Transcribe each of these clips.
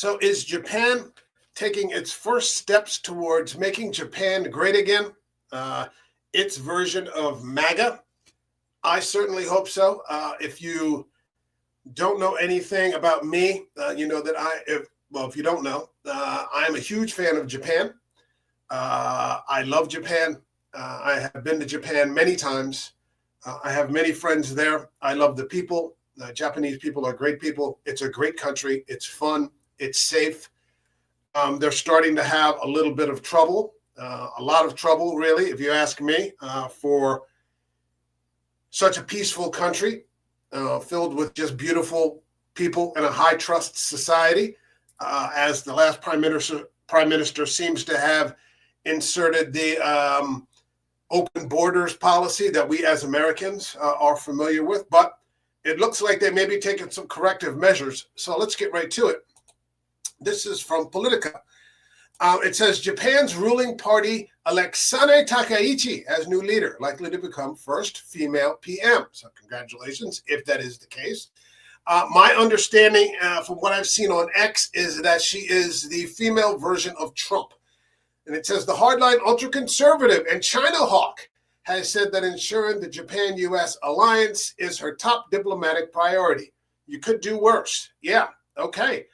So is Japan taking its first steps towards making Japan great again? Its version of MAGA? I certainly hope so. If you don't know anything about me, you know that if you don't know, I am a huge fan of Japan. I love Japan. I have been to Japan many times. I have many friends there. I love the people. Japanese people are great people. It's a great country. It's fun. It's safe. They're starting to have a little bit of trouble, a lot of trouble, really, if you ask me, for such a peaceful country filled with just beautiful people in a high trust society, as the last prime minister seems to have inserted the open borders policy that we as Americans are familiar with. But it looks like they may be taking some corrective measures. So let's get right to it. This is from Politico. It says Japan's ruling party elects Sanae Takaichi as new leader, likely to become first female PM. So congratulations, if that is the case. My understanding from what I've seen on X is that she is the female version of Trump. And it says the hardline ultra-conservative and China hawk has said that ensuring the Japan-U.S. alliance is her top diplomatic priority. You could do worse. Yeah, okay.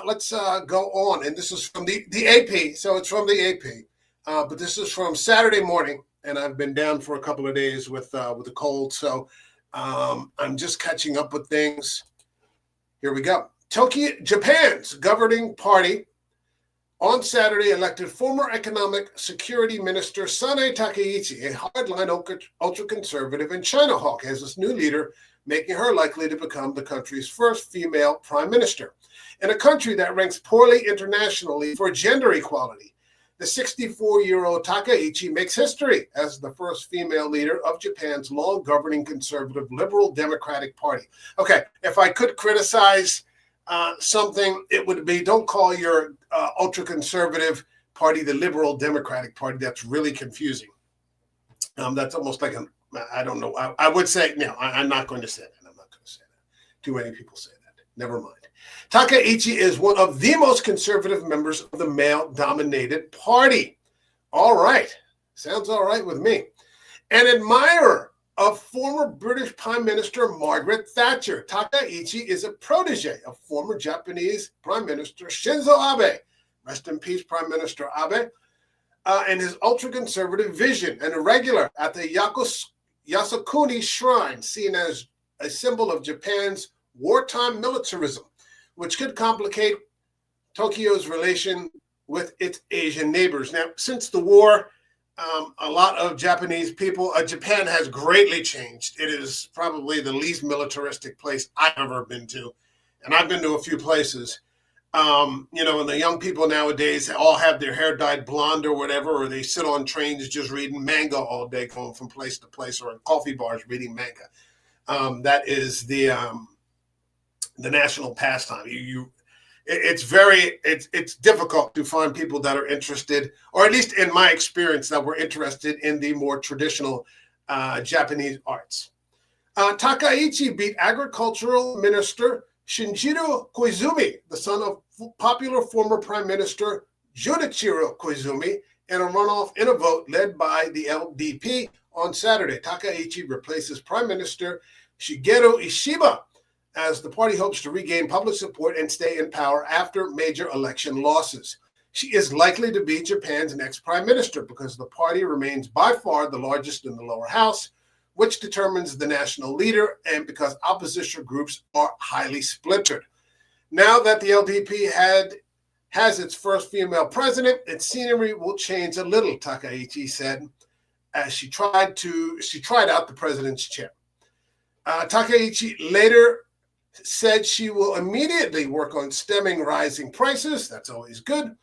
Let's go on. And this is from the AP. So it's from the AP. But this is from Saturday morning. And I've been down for a couple of days with a cold. So I'm just catching up with things. Here we go. Japan's governing party on Saturday elected former Economic Security Minister Sanae Takaichi, a hardline ultra-conservative and China hawk, as its new leader, making her likely to become the country's first female prime minister. In a country that ranks poorly internationally for gender equality, the 64-year-old Takaichi makes history as the first female leader of Japan's long-governing conservative Liberal Democratic Party. Okay, if I could criticize something, it would be don't call your ultra-conservative party the Liberal Democratic Party. That's really confusing. That's almost like I don't know. I would say, no, I'm not going to say that. I'm not going to say that. Too many people say that. Never mind. Takaichi is one of the most conservative members of the male-dominated party. All right. Sounds all right with me. An admirer of former British Prime Minister Margaret Thatcher, Takaichi is a protege of former Japanese Prime Minister Shinzo Abe. Rest in peace, Prime Minister Abe. And his ultra-conservative vision, and a regular at the Yasukuni Shrine, seen as a symbol of Japan's wartime militarism, which could complicate Tokyo's relation with its Asian neighbors. Now, since the war, a lot of Japanese people, Japan has greatly changed. It is probably the least militaristic place I've ever been to. And I've been to a few places. And the young people nowadays all have their hair dyed blonde or whatever, or they sit on trains just reading manga all day, going from place to place, or in coffee bars reading manga. That is the national pastime. It's difficult to find people that are interested, or at least in my experience, that were interested in the more traditional Japanese arts. Takaichi beat agricultural minister Shinjiro Koizumi, the son of popular former Prime Minister Junichiro Koizumi, in a runoff in a vote led by the LDP on Saturday. Takaichi replaces Prime Minister Shigeru Ishiba as the party hopes to regain public support and stay in power after major election losses. She is likely to be Japan's next prime minister because the party remains by far the largest in the lower house, which determines the national leader, and because opposition groups are highly splintered. Now that the LDP has its first female president, its scenery will change a little, Takaichi said, as she tried out the president's chair. Takaichi later said she will immediately work on stemming rising prices. That's always good.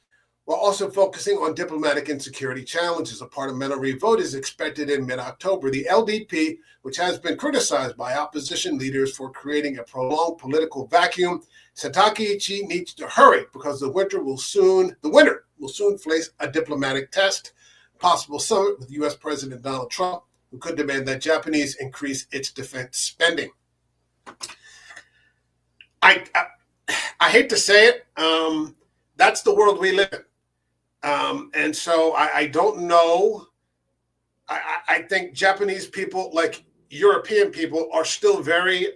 While also focusing on diplomatic and security challenges. A parliamentary vote is expected in mid-October. The LDP, which has been criticized by opposition leaders for creating a prolonged political vacuum, said Takaichi needs to hurry because the winter will soon face a diplomatic test. Possible summit with U.S. President Donald Trump, who could demand that Japanese increase its defense spending. I hate to say it, that's the world we live in. And so I don't know. I think Japanese people, like European people, are still very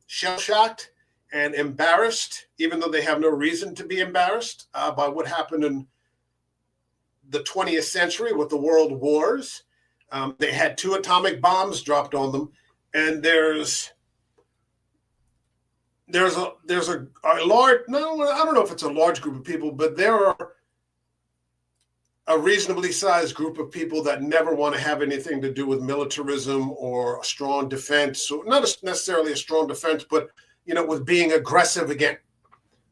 shell shocked and embarrassed, even though they have no reason to be embarrassed by what happened in the 20th century with the world wars. They had 2 atomic bombs dropped on them, and there's a large, no, I don't know if it's a large group of people, but there are a reasonably sized group of people that never want to have anything to do with militarism or a strong defense. So not necessarily a strong defense, but with being aggressive again,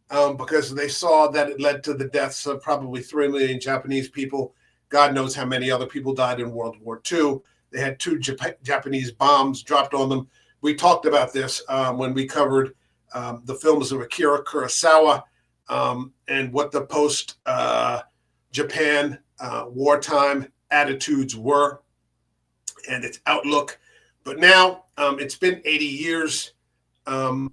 because they saw that it led to the deaths of probably 3 million Japanese people. God knows how many other people died in World War II. They had 2 Japanese bombs dropped on them. We talked about this when we covered the films of Akira Kurosawa and what the post-Japan wartime attitudes were and its outlook. But now it's been 80 years.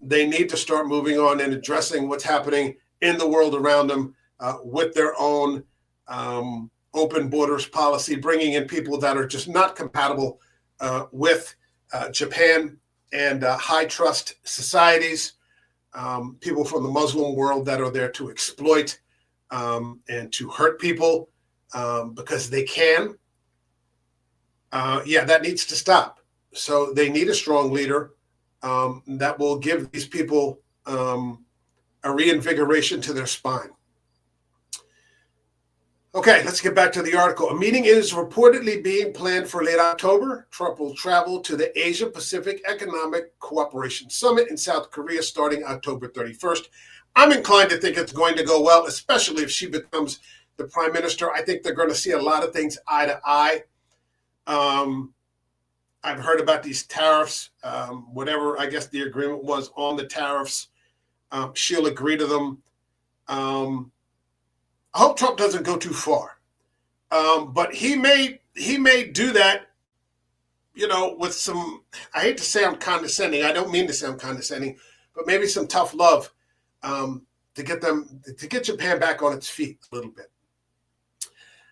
They need to start moving on and addressing what's happening in the world around them with their own open borders policy, bringing in people that are just not compatible with Japan and high trust societies, people from the Muslim world that are there to exploit and to hurt people because they can. That needs to stop. So they need a strong leader that will give these people a reinvigoration to their spine. Okay, let's get back to the article. A meeting is reportedly being planned for late October. Trump will travel to the Asia-Pacific Economic Cooperation Summit in South Korea starting October 31st. I'm inclined to think it's going to go well, especially if she becomes the prime minister. I think they're going to see a lot of things eye to eye. I've heard about these tariffs, whatever I guess the agreement was on the tariffs. She'll agree to them. I hope Trump doesn't go too far, but he may do that, with some. I hate to say I'm condescending. I don't mean to sound condescending, but maybe some tough love to get Japan back on its feet a little bit.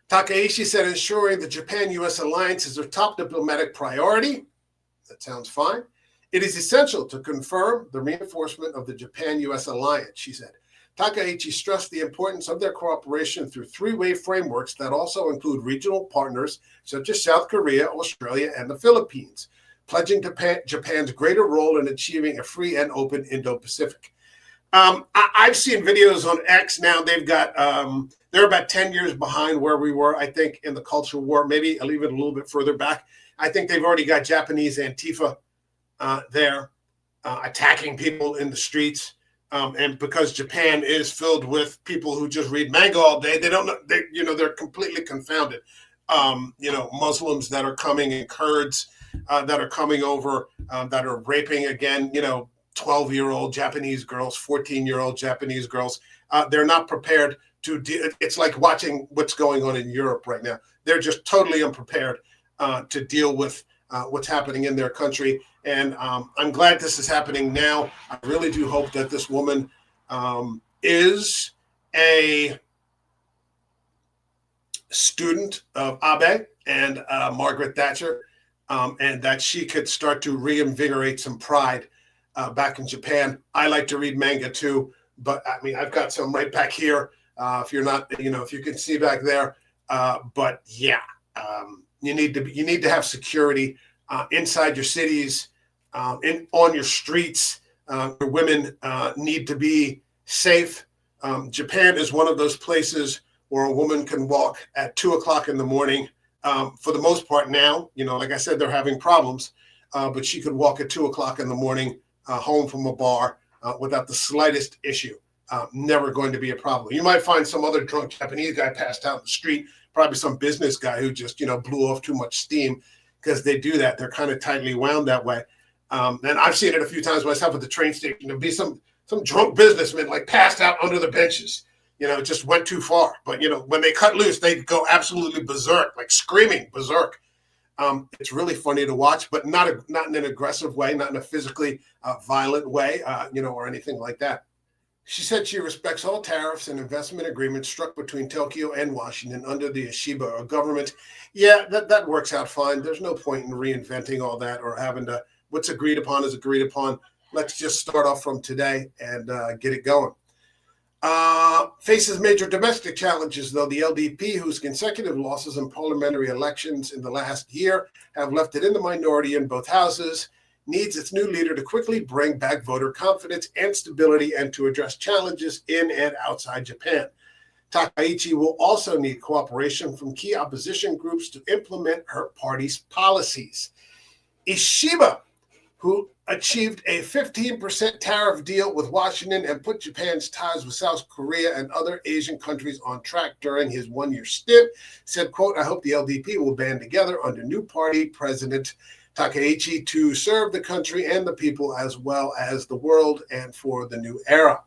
Takaichi said ensuring the Japan-U.S. alliance is their top diplomatic priority. That sounds fine. It is essential to confirm the reinforcement of the Japan-U.S. alliance, she said. Takaichi stressed the importance of their cooperation through 3-way frameworks that also include regional partners such as South Korea, Australia, and the Philippines, pledging Japan's greater role in achieving a free and open Indo-Pacific. I've seen videos on X now. They've got they're about 10 years behind where we were, I think, in the culture war. Maybe I'll leave it a little bit further back. I think they've already got Japanese Antifa there attacking people in the streets. And because Japan is filled with people who just read manga all day, they don't know. They're completely confounded. Muslims that are coming and Kurds that are coming over that are raping again. 12-year-old Japanese girls, 14-year-old Japanese girls. They're not prepared to deal. It's like watching what's going on in Europe right now. They're just totally unprepared to deal with what's happening in their country. And I'm glad this is happening now. I really do hope that this woman is a student of Abe and Margaret Thatcher, and that she could start to reinvigorate some pride back in Japan. I like to read manga too, but I mean, I've got some right back here. If you're not, if you can see back there, but yeah, you need to have security inside your cities, on your streets. Your women need to be safe. Japan is one of those places where a woman can walk at 2:00 in the morning. For the most part now, like I said, they're having problems, but she could walk at 2:00 in the morning home from a bar without the slightest issue. Never going to be a problem. You might find some other drunk Japanese guy passed out in the street, probably some business guy who just, blew off too much steam, because they do that. They're kind of tightly wound that way. And I've seen it a few times myself at the train station. There'll be some drunk businessman like passed out under the benches, just went too far. But, when they cut loose, they go absolutely berserk, like screaming berserk. It's really funny to watch, but not in an aggressive way, not in a physically violent way, or anything like that. She said she respects all tariffs and investment agreements struck between Tokyo and Washington under the Ishiba government. Yeah, that works out fine. There's no point in reinventing all that or having to, what's agreed upon is agreed upon. Let's just start off from today and get it going. Faces major domestic challenges, though. The LDP, whose consecutive losses in parliamentary elections in the last year have left it in the minority in both houses, needs its new leader to quickly bring back voter confidence and stability and to address challenges in and outside Japan. Takaichi will also need cooperation from key opposition groups to implement her party's policies. Ishiba, who achieved a 15% tariff deal with Washington and put Japan's ties with South Korea and other Asian countries on track during his one-year stint, said, quote, I hope the LDP will band together under new party president Takaichi to serve the country and the people as well as the world and for the new era.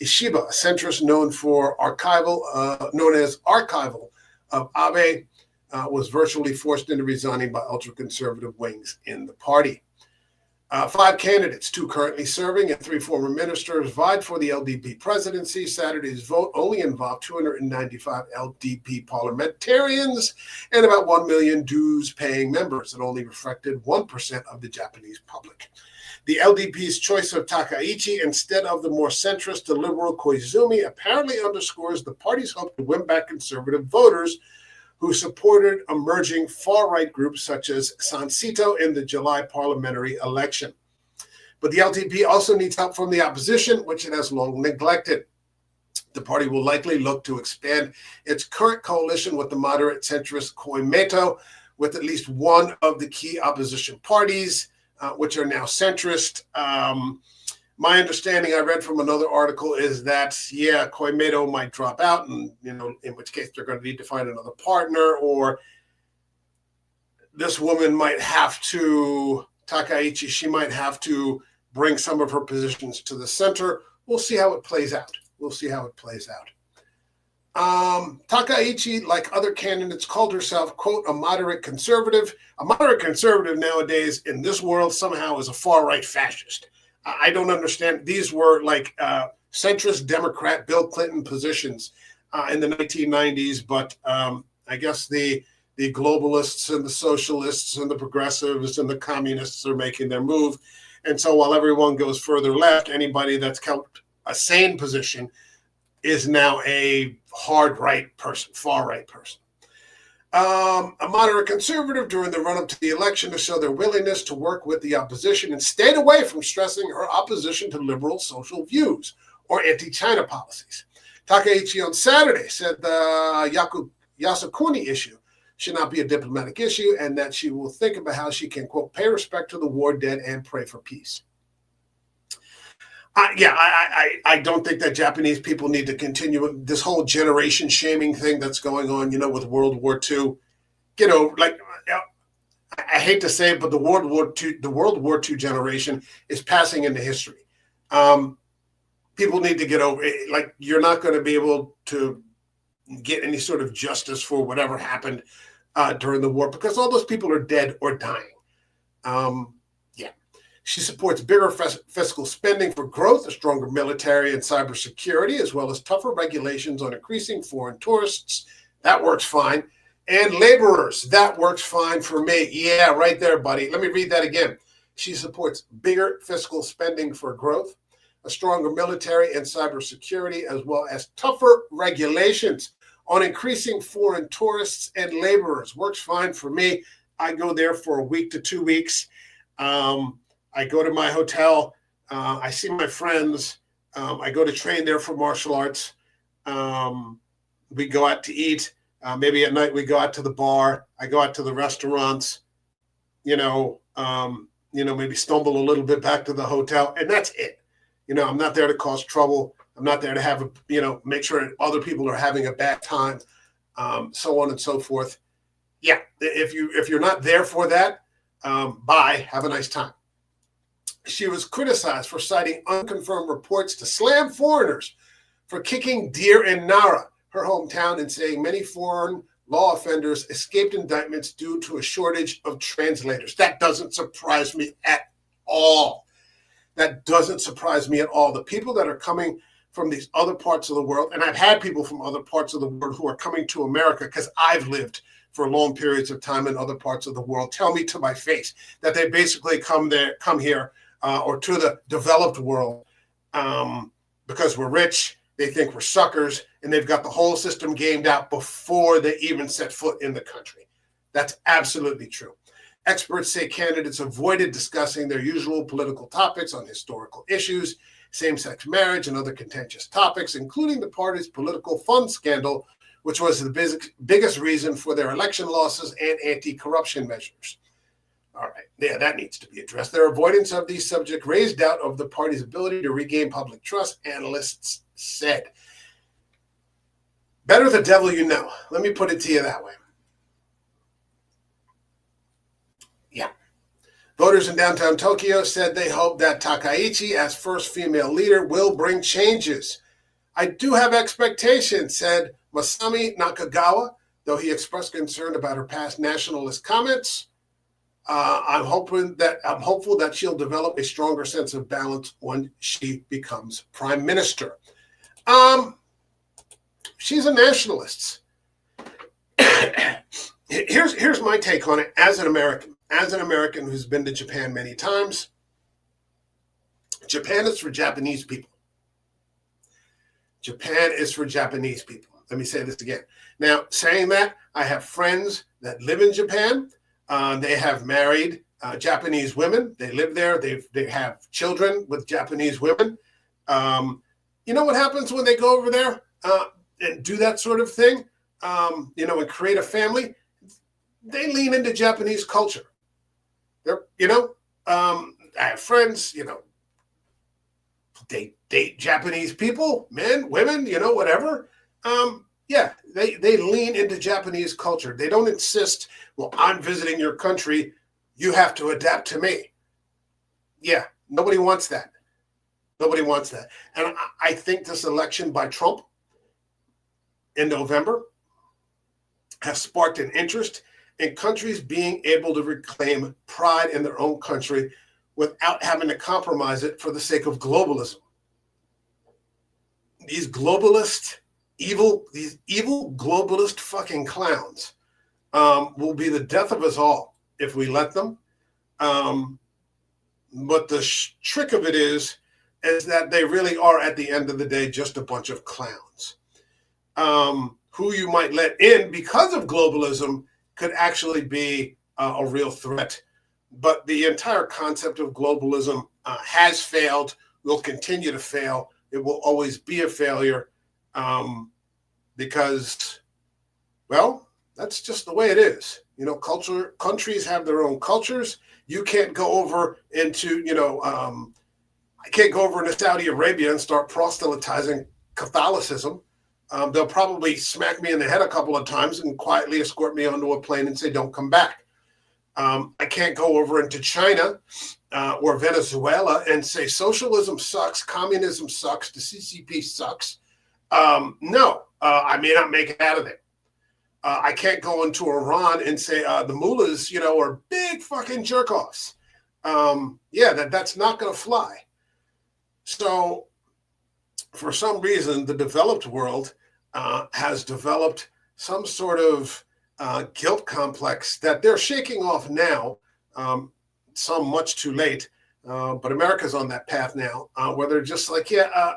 Ishiba, a centrist known as archival of Abe, was virtually forced into resigning by ultra-conservative wings in the party. 5 candidates, 2 currently serving and 3 former ministers, vied for the LDP presidency. Saturday's vote only involved 295 LDP parliamentarians and about 1 million dues-paying members. It only reflected 1% of the Japanese public. The LDP's choice of Takaichi instead of the more centrist to liberal Koizumi apparently underscores the party's hope to win back conservative voters who supported emerging far-right groups such as Sansito in the July parliamentary election. But the LDP also needs help from the opposition, which it has long neglected. The party will likely look to expand its current coalition with the moderate centrist Koimeto, with at least one of the key opposition parties, which are now centrist. My understanding I read from another article is that, Koimeto might drop out, and, in which case they're going to need to find another partner, or this woman might have to, Takaichi, she might have to bring some of her positions to the center. We'll see how it plays out. Takaichi, like other candidates, called herself, quote, a moderate conservative. A moderate conservative nowadays in this world somehow is a far-right fascist. I don't understand. These were like centrist Democrat Bill Clinton positions in the 1990s, but I guess the globalists and the socialists and the progressives and the communists are making their move. And so while everyone goes further left, anybody that's kept a sane position is now a hard right person, far right person. A moderate conservative during the run-up to the election to show their willingness to work with the opposition and stayed away from stressing her opposition to liberal social views or anti-China policies. Takaichi on Saturday said the Yasukuni issue should not be a diplomatic issue and that she will think about how she can, quote, pay respect to the war dead and pray for peace. I don't think that Japanese people need to continue this whole generation shaming thing that's going on, with World War II. I hate to say it, but the World War II generation is passing into history. People need to get over it. Like, you're not going to be able to get any sort of justice for whatever happened during the war because all those people are dead or dying. She supports bigger fiscal spending for growth, a stronger military and cybersecurity, as well as tougher regulations on increasing foreign tourists. That works fine. And laborers, that works fine for me. Yeah, right there, buddy. Let me read that again. She supports bigger fiscal spending for growth, a stronger military and cybersecurity, as well as tougher regulations on increasing foreign tourists and laborers. Works fine for me. I go there for a week to 2 weeks. I go to my hotel. I see my friends. I go to train there for martial arts. We go out to eat. Maybe at night we go out to the bar. I go out to the restaurants. Maybe stumble a little bit back to the hotel, and that's it. I'm not there to cause trouble. I'm not there to have make sure other people are having a bad time, so on and so forth. Yeah, if you're not there for that, bye. Have a nice time. She was criticized for citing unconfirmed reports to slam foreigners for kicking deer in Nara, her hometown, and saying many foreign law offenders escaped indictments due to a shortage of translators. That doesn't surprise me at all. The people that are coming from these other parts of the world, and I've had people from other parts of the world who are coming to America because I've lived for long periods of time in other parts of the world, tell me to my face that they basically come here, or to the developed world because we're rich. They think we're suckers, and they've got the whole system gamed out before they even set foot in the country. That's absolutely true. Experts say candidates avoided discussing their usual political topics on historical issues, same-sex marriage, and other contentious topics, including the party's political fund scandal, which was the biggest reason for their election losses and anti-corruption measures. All right, yeah, that needs to be addressed. Their avoidance of these subjects raised doubt of the party's ability to regain public trust, analysts said. Better the devil you know. Let me put it to you that way. Yeah. Voters in downtown Tokyo said they hope that Takaichi, as first female leader, will bring changes. I do have expectations, said Masami Nakagawa, though he expressed concern about her past nationalist comments. I'm hopeful that she'll develop a stronger sense of balance when she becomes prime minister. She's a nationalist. Here's my take on it as an American. As an American who's been to Japan many times, Japan is for Japanese people. Japan is for Japanese people. Let me say this again. Now, saying that, I have friends that live in Japan. They have married Japanese women. They live there. They have children with Japanese women. You know what happens when they go over there and do that sort of thing, and create a family? They lean into Japanese culture. I have friends, they date Japanese people, men, women, whatever. They lean into Japanese culture. They don't insist, well, I'm visiting your country, you have to adapt to me. Yeah, nobody wants that. Nobody wants that. And I think this election by Trump in November has sparked an interest in countries being able to reclaim pride in their own country without having to compromise it for the sake of globalism. These evil globalist fucking clowns will be the death of us all if we let them. But the trick of it is that they really are, at the end of the day, just a bunch of clowns who you might let in because of globalism could actually be a real threat. But the entire concept of globalism has failed, will continue to fail. It will always be a failure because, well, that's just the way it is. Countries have their own cultures. You can't go over into, I can't go over into Saudi Arabia and start proselytizing Catholicism. They'll probably smack me in the head a couple of times and quietly escort me onto a plane and say, don't come back. I can't go over into China or Venezuela and say socialism sucks, communism sucks, the CCP sucks. No, I may not make it out of there. I can't go into Iran and say the mullahs, are big fucking jerk-offs. That's not going to fly. So for some reason, the developed world has developed some sort of guilt complex that they're shaking off now, some much too late. But America's on that path now where they're just like,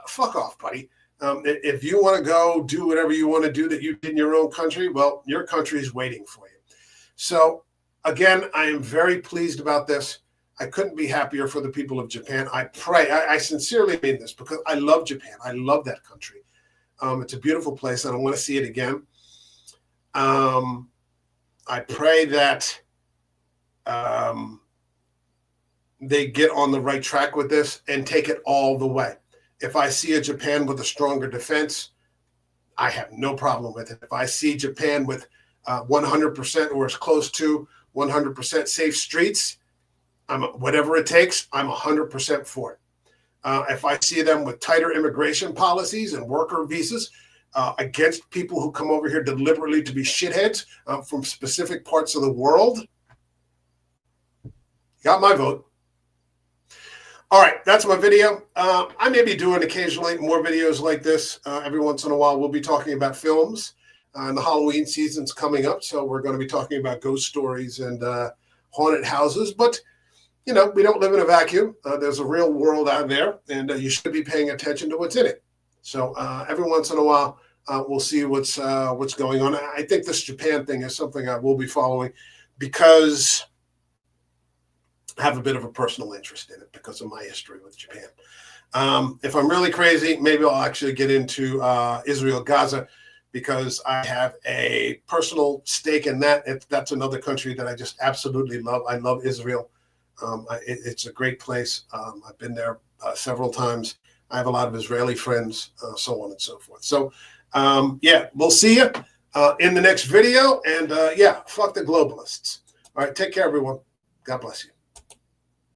fuck off, buddy. If you want to go do whatever you want to do that you did in your own country, well, your country is waiting for you. So again, I am very pleased about this. I couldn't be happier for the people of Japan. I pray, I sincerely mean this because I love Japan. I love that country. It's a beautiful place, and I want to see it again. I pray that they get on the right track with this and take it all the way. If I see a Japan with a stronger defense, I have no problem with it. If I see Japan with 100% or as close to 100% safe streets, whatever it takes, I'm 100% for it. If I see them with tighter immigration policies and worker visas against people who come over here deliberately to be shitheads from specific parts of the world, got my vote. All right, that's my video. I may be doing occasionally more videos like this. Every once in a while, we'll be talking about films. And the Halloween season's coming up, so we're going to be talking about ghost stories and haunted houses. But, you know, we don't live in a vacuum. There's a real world out there, and you should be paying attention to what's in it. So every once in a while, we'll see what's going on. I think this Japan thing is something I will be following because I have a bit of a personal interest in it because of my history with Japan. If I'm really crazy, maybe I'll actually get into Israel, Gaza, because I have a personal stake in that. That's another country that I just absolutely love. I love Israel. It's a great place. I've been there several times. I have a lot of Israeli friends, so on and so forth. So, yeah, we'll see you in the next video. And, yeah, fuck the globalists. All right, take care, everyone. God bless you.